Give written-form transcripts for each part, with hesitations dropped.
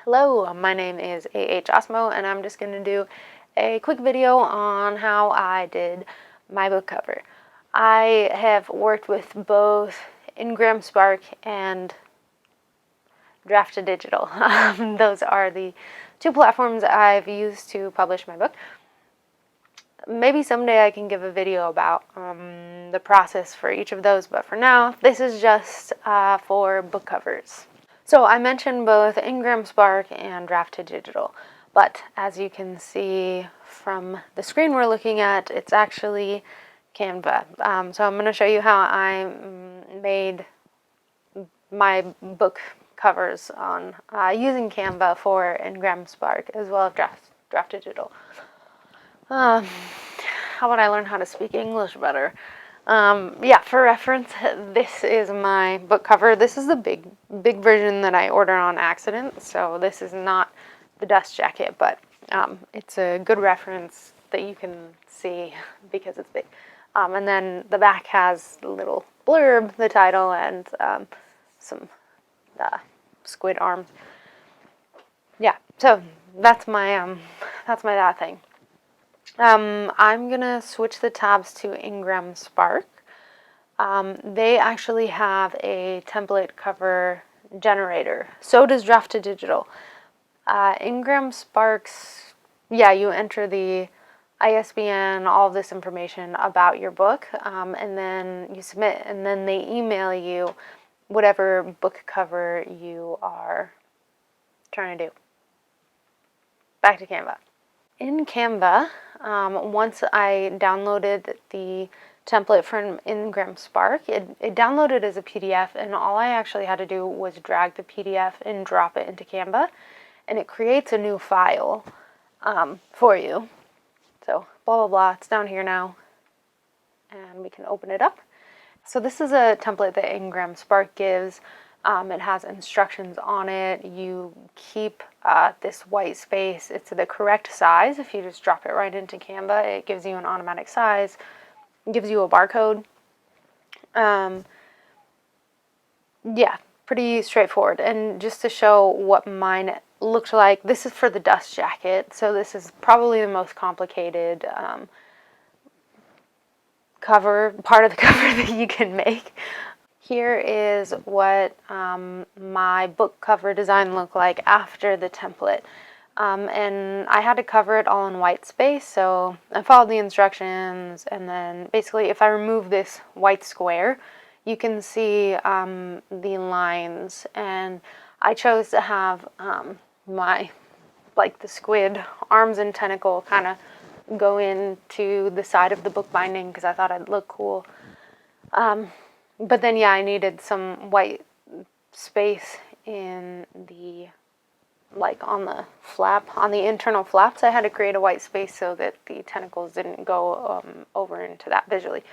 Hello, my name is Ostmo, and I'm just going to do a quick video on how I did my book cover. I have worked with both IngramSpark and Draft2Digital. Those are the two platforms I've used to publish my book. Maybe someday I can give a video about the process for each of those, but for now, this is just for book covers. So I mentioned both IngramSpark and Draft2Digital, but as you can see from the screen we're looking at, it's actually Canva. So I'm going to show you how I made my book covers on using Canva for IngramSpark as well as Draft2Digital. How would I learn how to speak English better? Yeah, for reference, this is my book cover. This is the big version that I ordered on accident, so this is not the dust jacket, but it's a good reference that you can see because it's big. And then the back has a little blurb, the title, and some squid arms. Yeah, so that's my that thing. I'm gonna switch the tabs to IngramSpark. They actually have a template cover generator. So does Draft2Digital. IngramSpark's, yeah, you enter the ISBN, all of this information about your book, and then you submit, and then they email you whatever book cover you are trying to do. Back to Canva. In Canva, once I downloaded the template from IngramSpark, it downloaded as a PDF, and all I actually had to do was drag the PDF and drop it into Canva, and it creates a new file for you. So blah, blah, blah, it's down here now, and we can open it up. So this is a template that IngramSpark gives. It has instructions on it. You keep this white space. It's the correct size. If you just drop it right into Canva, it gives you an automatic size. It gives you a barcode. Yeah, pretty straightforward. And just to show what mine looked like, this is for the dust jacket. So this is probably the most complicated part of the cover that you can make. Here is what my book cover design looked like after the template. And I had to cover it all in white space, so I followed the instructions, and then basically if I remove this white square, you can see the lines, and I chose to have the squid arms and tentacle kind of go into the side of the book binding because I thought it'd look cool. But then, yeah, I needed some white space in the, on the flap, on the internal flaps. I had to create a white space so that the tentacles didn't go over into that visually.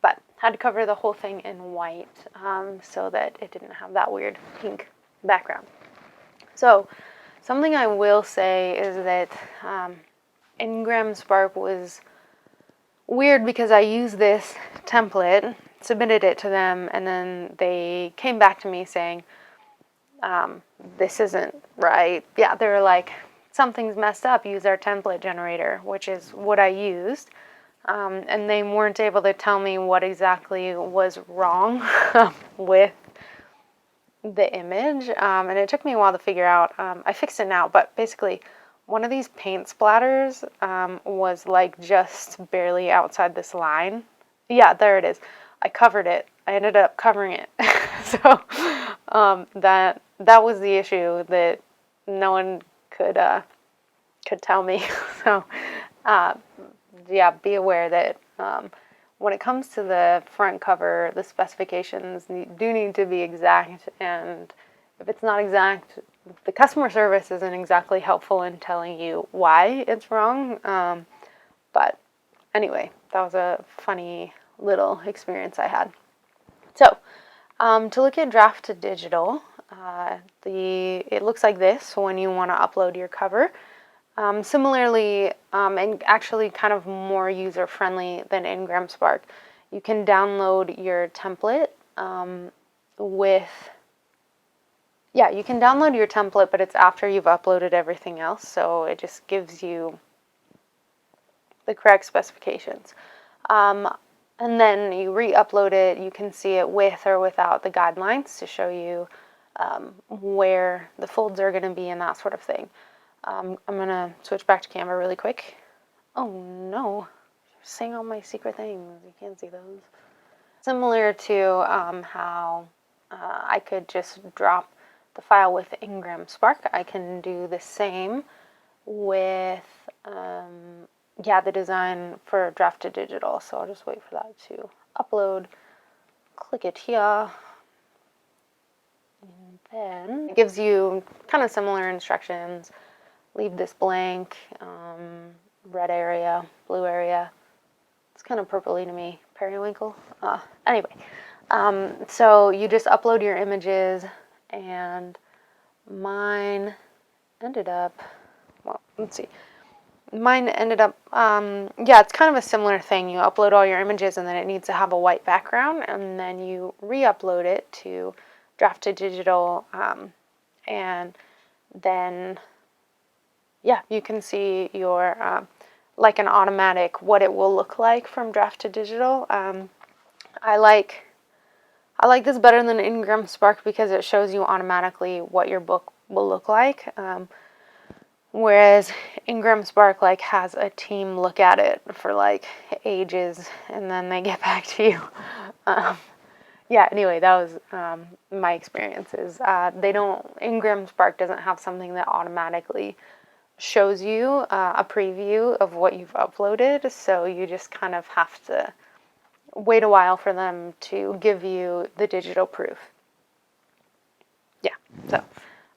But had to cover the whole thing in white so that it didn't have that weird pink background. So something I will say is that IngramSpark was weird because I used this template, submitted it to them, and then they came back to me saying, this isn't right. Yeah, they were like, something's messed up, use our template generator, which is what I used. And they weren't able to tell me what exactly was wrong with the image. And it took me a while to figure out. I fixed it now, but basically one of these paint splatters was just barely outside this line. Yeah, there it is. I covered it. I ended up covering it. So that was the issue that no one could tell me. So yeah, be aware that when it comes to the front cover, the specifications do need to be exact, and if it's not exact, the customer service isn't exactly helpful in telling you why it's wrong. But anyway, that was a funny little experience I had. So to look at Draft2Digital, it looks like this when you want to upload your cover. Similarly, and actually kind of more user-friendly than IngramSpark, you can download your template with Yeah, you can download your template, but it's after you've uploaded everything else, so it just gives you the correct specifications. And then you re-upload it. You can see it with or without the guidelines to show you where the folds are going to be and that sort of thing. I'm going to switch back to Canva really quick. Oh no, saying all my secret things. You can't see those. Similar to how I could just drop the file with IngramSpark, I can do the same with the design for Draft2Digital. So I'll just wait for that to upload. Click it here. And then it gives you kind of similar instructions. Leave this blank, red area, blue area. It's kind of purpley to me, periwinkle. Anyway, so you just upload your images, and mine ended up, well, let's see. Mine ended up, it's kind of a similar thing. You upload all your images, and then it needs to have a white background, and then you re-upload it to Draft2Digital, and then, you can see your, like an automatic, what it will look like from Draft2Digital. I like this better than IngramSpark because it shows you automatically what your book will look like. Whereas IngramSpark has a team look at it for ages and then they get back to you. Anyway, that was my experiences. IngramSpark doesn't have something that automatically shows you a preview of what you've uploaded, so you just kind of have to wait a while for them to give you the digital proof. So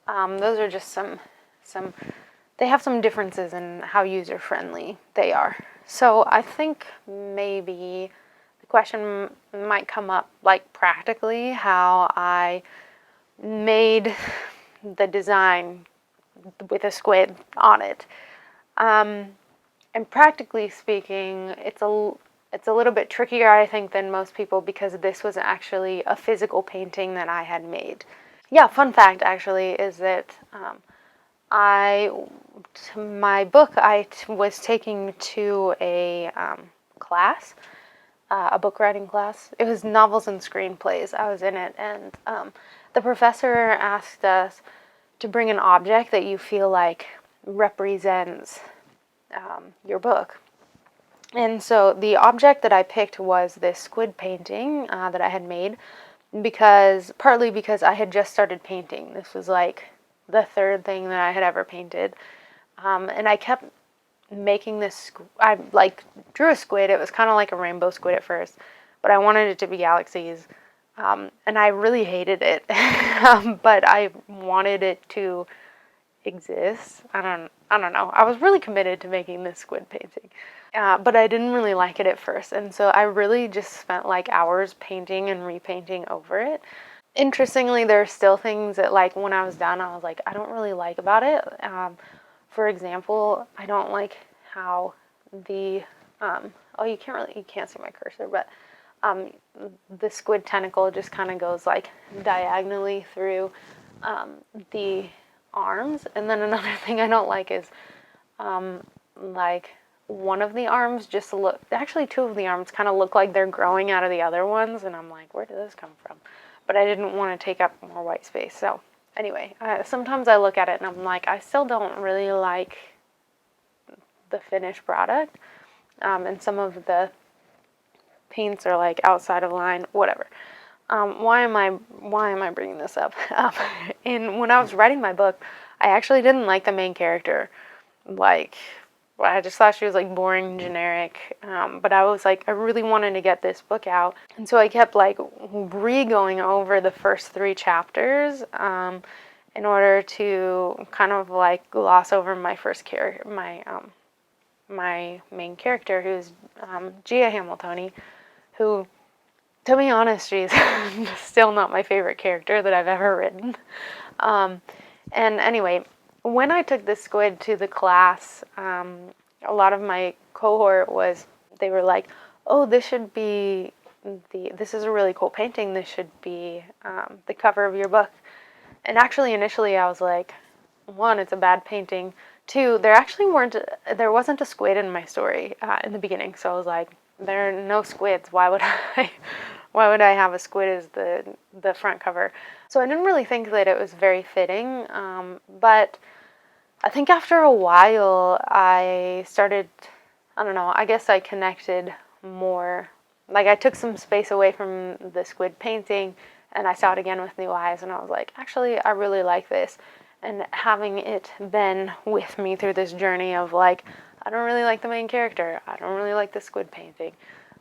those are just some they have some differences in how user-friendly they are. So I think maybe the question might come up practically how I made the design with a squid on it. And practically speaking, it's a little bit trickier, I think, than most people because this was actually a physical painting that I had made. Yeah, fun fact actually is that my book I was taking to a class, a book writing class. It was novels and screenplays. I was in it, and the professor asked us to bring an object that you feel like represents your book. And so the object that I picked was this squid painting that I had made partly because I had just started painting. This was the third thing that I had ever painted. And I kept making this, I drew a squid. It was kind of like a rainbow squid at first, but I wanted it to be galaxies. And I really hated it, but I wanted it to exist. I don't know. I was really committed to making this squid painting. But I didn't really like it at first, and so I really just spent hours painting and repainting over it. Interestingly, there are still things that when I was done, I was I don't really like about it. For example, I don't like how the you can't see my cursor, but the squid tentacle just kind of goes diagonally through the arms. And then another thing I don't like is one of the arms actually two of the arms kind of look like they're growing out of the other ones, and I'm where did this come from? But I didn't want to take up more white space. So anyway, sometimes I look at it and I'm I still don't really like the finished product, and some of the paints are outside of line, whatever. Why am I bringing this up? When I was writing my book, I actually didn't like the main character. I just thought she was boring, generic, but I was I really wanted to get this book out, and so I kept re-going over the first 3 chapters in order to kind of gloss over my first character, my main character, who's Gia Hamiltoni, who, to be honest, she's still not my favorite character that I've ever written. And anyway, when I took the squid to the class, a lot of my cohort they were oh, this should be this is a really cool painting. This should be the cover of your book. And actually, initially, I was like, one, it's a bad painting. Two, there wasn't a squid in my story in the beginning. So I was like, there are no squids. Why would I have a squid as the front cover? So I didn't really think that it was very fitting. But I think after a while, I don't know, I guess I connected more. Like, I took some space away from the squid painting, and I saw it again with new eyes, and I was like, actually, I really like this. And having it been with me through this journey of like, I don't really like the main character, I don't really like the squid painting,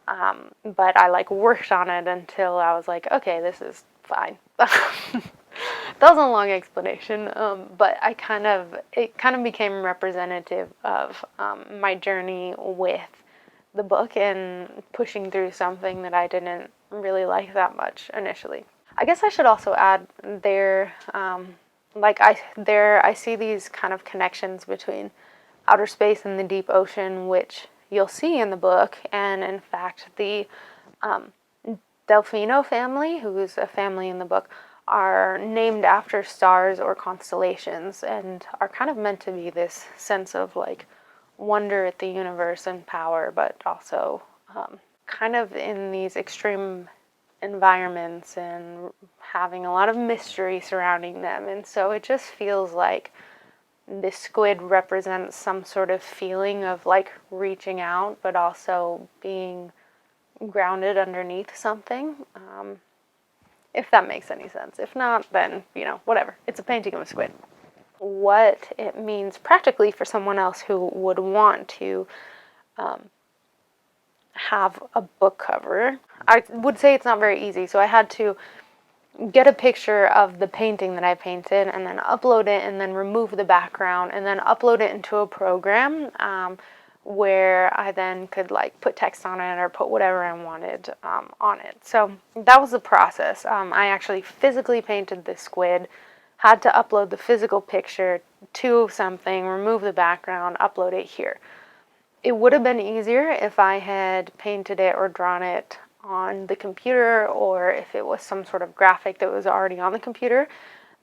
but I like worked on it until I was like, okay, this is fine. That was a long explanation, but it kind of became representative of my journey with the book and pushing through something that I didn't really like that much initially. I guess I should also add I see these kind of connections between outer space and the deep ocean, which you'll see in the book, and in fact, the Delfino family, who's a family in the book, are named after stars or constellations and are kind of meant to be this sense of like wonder at the universe and power, but also kind of in these extreme environments and having a lot of mystery surrounding them. And so it just feels like this squid represents some sort of feeling of like reaching out, but also being grounded underneath something. If that makes any sense. If not, then, whatever. It's a painting of a squid. What it means practically for someone else who would want to have a book cover, I would say it's not very easy. So I had to get a picture of the painting that I painted and then upload it and then remove the background and then upload it into a program where I then could like put text on it or put whatever I wanted on it. So that was the process. I actually physically painted this squid, had to upload the physical picture to something, remove the background, upload it here. It would have been easier if I had painted it or drawn it on the computer, or if it was some sort of graphic that was already on the computer.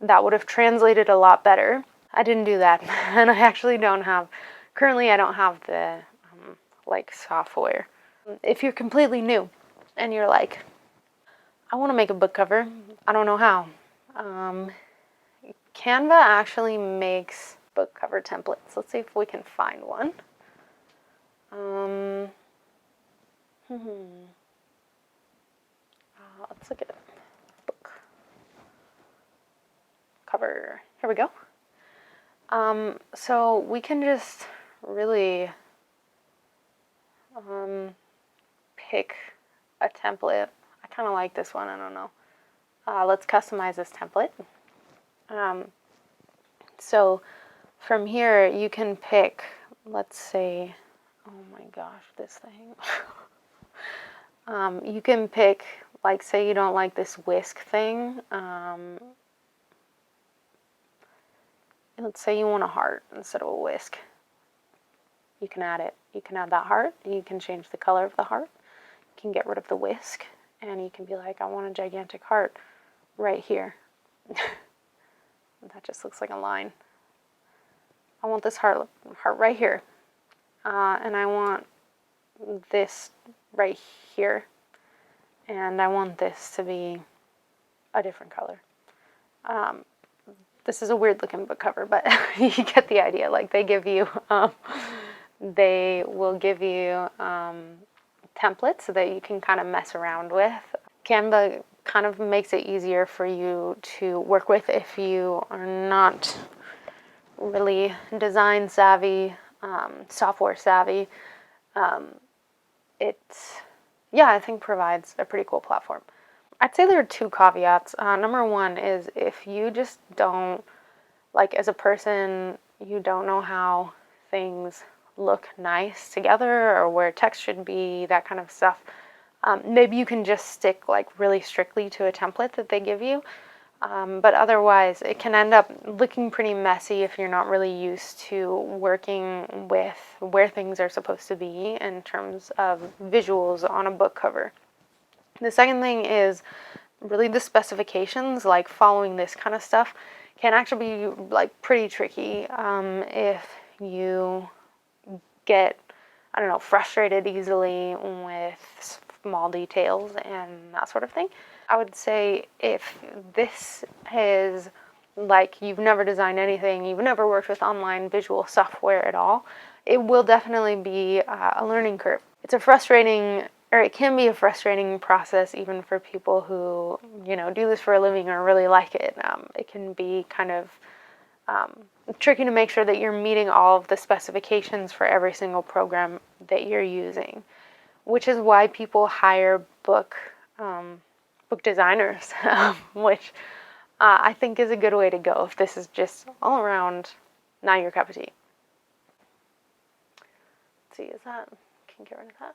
That would have translated a lot better. I didn't do that, and currently I don't have the software. If you're completely new and you're like, I want to make a book cover, I don't know how. Canva actually makes book cover templates. Let's see if we can find one. Let's look at book cover. Here we go. So we can just really pick a template. I kind of like this one. I don't know. Let's customize this template. So from here you can pick, let's say, oh my gosh, this thing. You can pick, like, say you don't like this whisk thing. Let's say you want a heart instead of a whisk. You can add it. You can add that heart. You can change the color of the heart. You can get rid of the whisk. And you can be like, I want a gigantic heart right here. That just looks like a line. I want this heart right here. And I want this right here. And I want this to be a different color. This is a weird looking book cover, but you get the idea. Like, they will give you templates so that you can kind of mess around with. Canva kind of makes it easier for you to work with if you are not really design savvy, software savvy. I think provides a pretty cool platform. I'd say there are two caveats. Number one is if you just don't, like, as a person, you don't know how things look nice together or where text should be, that kind of stuff, maybe you can just stick like really strictly to a template that they give you. But otherwise, it can end up looking pretty messy if you're not really used to working with where things are supposed to be in terms of visuals on a book cover. The second thing is really the specifications, like following this kind of stuff, can actually be like pretty tricky if you get, I don't know, frustrated easily with small details and that sort of thing. I would say if this is like you've never designed anything, you've never worked with online visual software at all, it will definitely be a learning curve. It's a frustrating, or it can be a frustrating process even for people who, you know, do this for a living or really like it. It can be kind of tricky to make sure that you're meeting all of the specifications for every single program that you're using, which is why people hire book designers, which I think is a good way to go if this is just all around not your cup of tea. Let's see, is that, can get rid of that.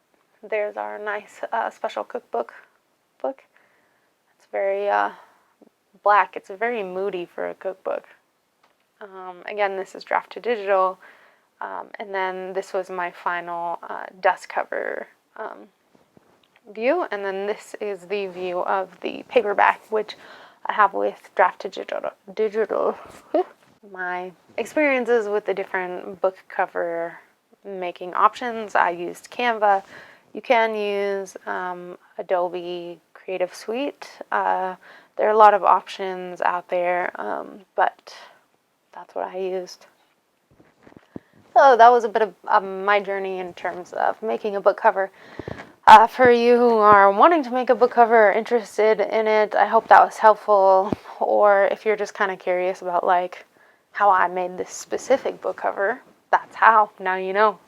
There's our nice special cookbook book. It's very black. It's very moody for a cookbook. Again, this is Draft2Digital, and then this was my final dust cover view, and then this is the view of the paperback, which I have with Draft2Digital. My experiences with the different book cover making options, I used Canva. You can use Adobe Creative Suite. There are a lot of options out there, but that's what I used. So that was a bit of my journey in terms of making a book cover. For you who are wanting to make a book cover or interested in it, I hope that was helpful. Or if you're just kind of curious about like how I made this specific book cover, that's how. Now you know.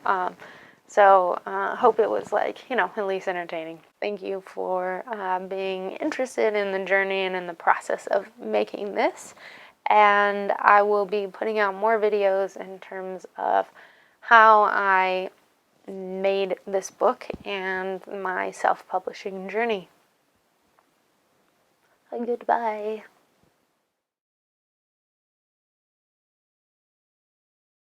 So hope it was like, you know, at least entertaining. Thank you for being interested in the journey and in the process of making this. And I will be putting out more videos in terms of how I made this book and my self-publishing journey. Goodbye.